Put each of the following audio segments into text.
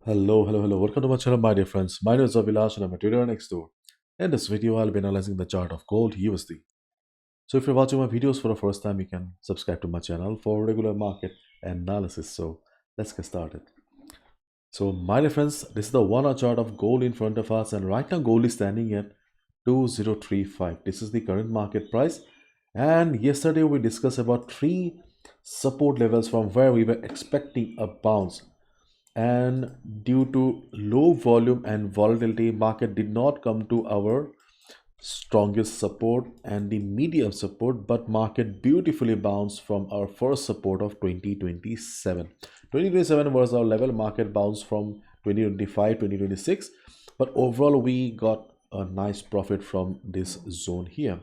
Hello. Welcome to my channel, my dear friends. My name is Avilash and I'm a trader next door. In this video, I'll be analyzing the chart of gold USD. So if you're watching my videos for the first time, you can subscribe to my channel for regular market analysis. So let's get started. So my dear friends, this is the 1 hour chart of gold in front of us, and right now gold is standing at 2035. This is the current market price. And yesterday we discussed about three support levels from where we were expecting a bounce, and due to low volume and volatility, market did not come to our strongest support and the medium support, but market beautifully bounced from our first support of 2027. 2027 was our level. Market bounced from 2025, 2026, but overall we got a nice profit from this zone here.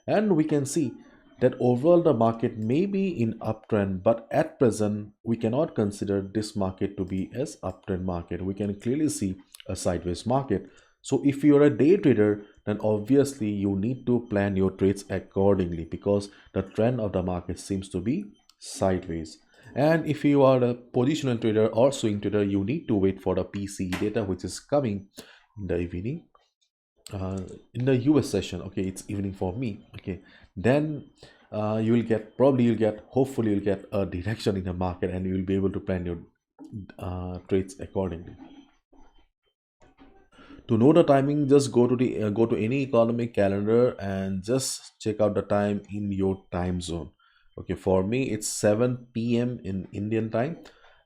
And we can see that overall the market may be in uptrend, but at present we cannot consider this market to be as uptrend market. We can clearly see a sideways market. So if you're a day trader, then obviously you need to plan your trades accordingly, because the trend of the market seems to be sideways. And if you are a positional trader or swing trader, you need to wait for the PCE data, which is coming in the evening, in the US session. Okay, it's evening for me. Okay, then you will get, hopefully you'll get a direction in the market, and you will be able to plan your trades accordingly. To know the timing, just go to any economic calendar and just check out the time in your time zone. Okay, for me it's 7 p.m. in Indian time,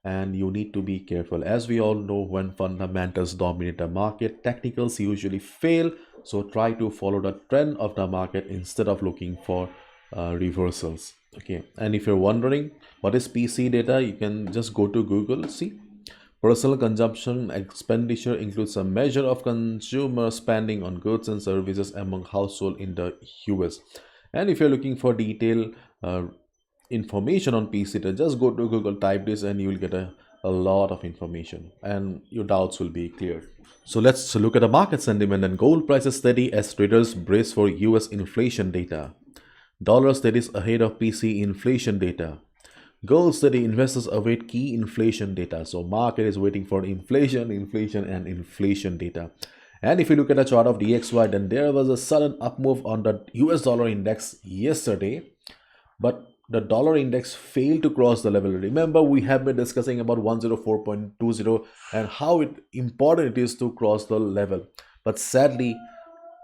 and you need to be careful. As we all know, when fundamentals dominate the market, technicals usually fail. So try to follow the trend of the market instead of looking for reversals. Okay, and if you're wondering what is PC data, you can just go to Google. See, personal consumption expenditure includes a measure of consumer spending on goods and services among households in the US. And if you're looking for detailed information on PC, just go to Google, type this, and you will get a lot of information, and your doubts will be cleared. So let's look at the market sentiment. And gold prices steady as traders brace for US inflation data. Dollar steadies ahead of PC inflation data. Gold steady, investors await key inflation data. So market is waiting for inflation and inflation data. And if you look at the chart of DXY, then there was a sudden up move on the US dollar index yesterday, but the dollar index failed to cross the level. Remember, we have been discussing about 104.20 and how important it is to cross the level. But sadly,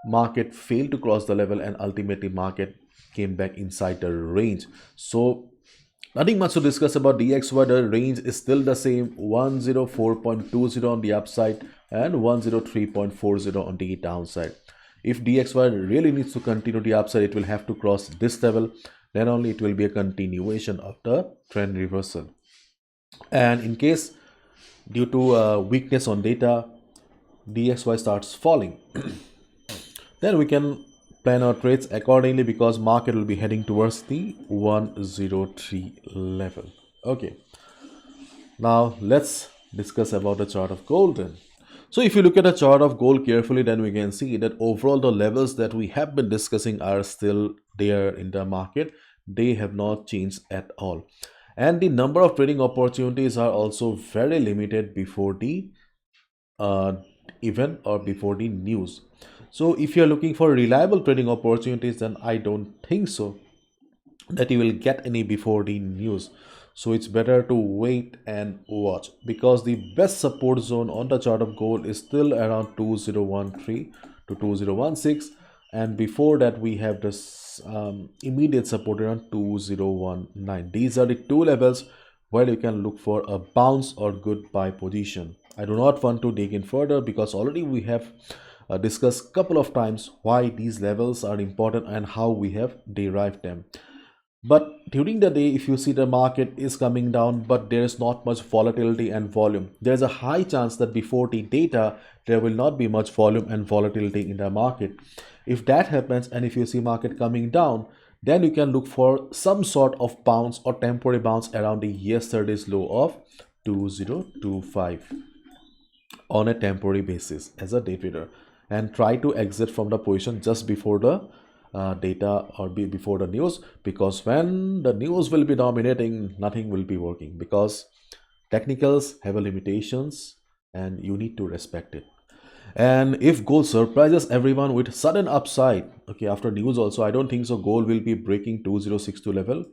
market failed to cross the level, and ultimately market came back inside the range. So nothing much to discuss about DXY. The range is still the same, 104.20 on the upside and 103.40 on the downside. If DXY really needs to continue the upside, it will have to cross this level. Then only it will be a continuation of the trend reversal. And in case due to weakness on data, DXY starts falling, then we can plan our trades accordingly, because market will be heading towards the 103 level. Okay, now let's discuss about the chart of gold then. So if you look at the chart of gold carefully, then we can see that overall the levels that we have been discussing are still there in the market. They have not changed at all, and the number of trading opportunities are also very limited before the uh, event or before the news. So if you're looking for reliable trading opportunities, then I don't think so that you will get any before the news. So it's better to wait and watch, because the best support zone on the chart of gold is still around 2013 to 2016, and before that we have this immediate support around 2019. These are the two levels where you can look for a bounce or good buy position. I do not want to dig in further, because already we have discussed couple of times why these levels are important and how we have derived them. But during the day, if you see the market is coming down, but there is not much volatility and volume, there's a high chance that before the data, there will not be much volume and volatility in the market. If that happens, and if you see market coming down, then you can look for some sort of bounce or temporary bounce around the yesterday's low of 2025 on a temporary basis as a day trader, and try to exit from the position just before the data or before the news, because when the news will be dominating, nothing will be working, because technicals have a limitations and you need to respect it. And if gold surprises everyone with sudden upside, okay, after news also, I don't think so gold will be breaking 2062 level,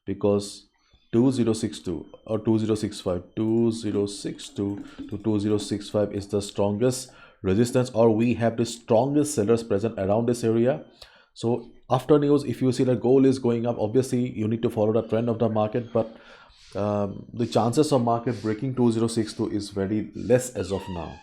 because 2062 or 2065, 2062 to 2065 is the strongest resistance, or we have the strongest sellers present around this area. So after news, if you see that gold is going up, obviously you need to follow the trend of the market, but the chances of market breaking 2062 is very less as of now.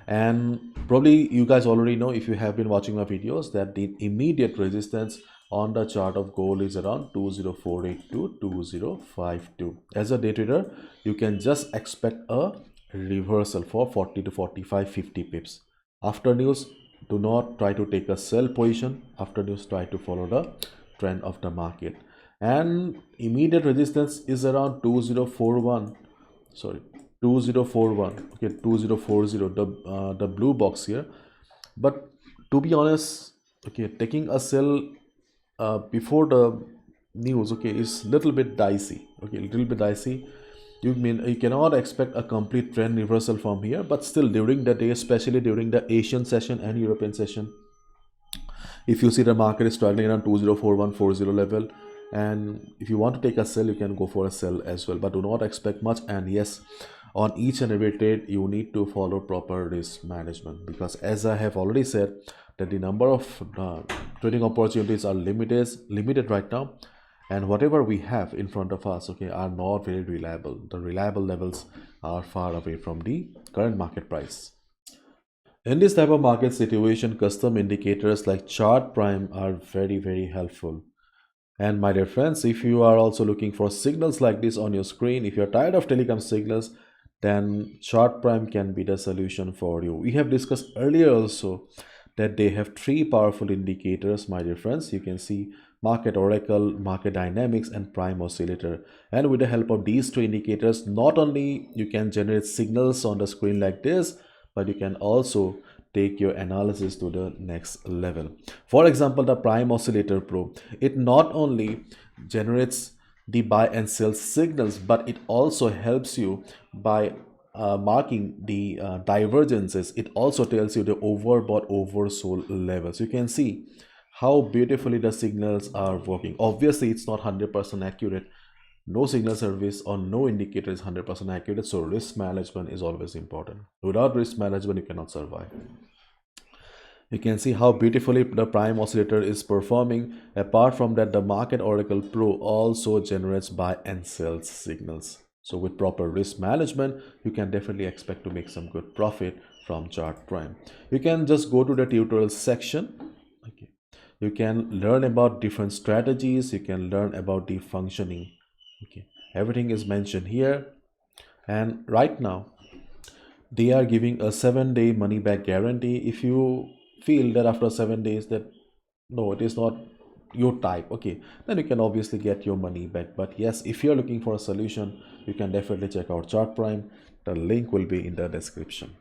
And probably you guys already know, if you have been watching my videos, that the immediate resistance on the chart of gold is around 2048 to 2052. As a day trader, you can just expect a reversal for 40 to 45, 50 pips. After news, do not try to take a sell position. After news, try to follow the trend of the market. And immediate resistance is around 2041, sorry, 2041, okay, 2040, the blue box here. But to be honest, okay, taking a sell before the news, okay, is little bit dicey, okay, little bit dicey. You cannot expect a complete trend reversal from here, but still during the day, especially during the Asian session and European session, if you see the market is struggling around 204140 level, and if you want to take a sell, you can go for a sell as well, but do not expect much. And yes, on each and every trade you need to follow proper risk management, because as I have already said, that the number of trading opportunities are limited right now, and whatever we have in front of us, okay, are not very reliable. The reliable levels are far away from the current market price. In this type of market situation, custom indicators like chart prime are very helpful. And my dear friends, if you are also looking for signals like this on your screen, if you're tired of telecom signals, then chart prime can be the solution for you. We have discussed earlier also that they have three powerful indicators, my dear friends. You can see market oracle, market dynamics, and prime oscillator. And with the help of these two indicators, not only you can generate signals on the screen like this, but you can also take your analysis to the next level. For example, the prime oscillator pro, it not only generates the buy and sell signals, but it also helps you by marking the divergences. It also tells you the overbought oversold levels. You can see how beautifully the signals are working. Obviously it's not 100% accurate. No signal service or no indicator is 100% accurate, so risk management is always important. Without risk management, you cannot survive. You can see how beautifully the prime oscillator is performing. Apart from that, the market oracle pro also generates buy and sell signals. So with proper risk management, you can definitely expect to make some good profit from chart prime. You can just go to the tutorial section. Okay. You can learn about different strategies. You can learn about the functioning. Okay, everything is mentioned here. And right now they are giving a 7-day money back guarantee. If you feel that after 7 days that no, it is not your type, okay, then you can obviously get your money back. But yes, if you're looking for a solution, you can definitely check out chart prime. The link will be in the description.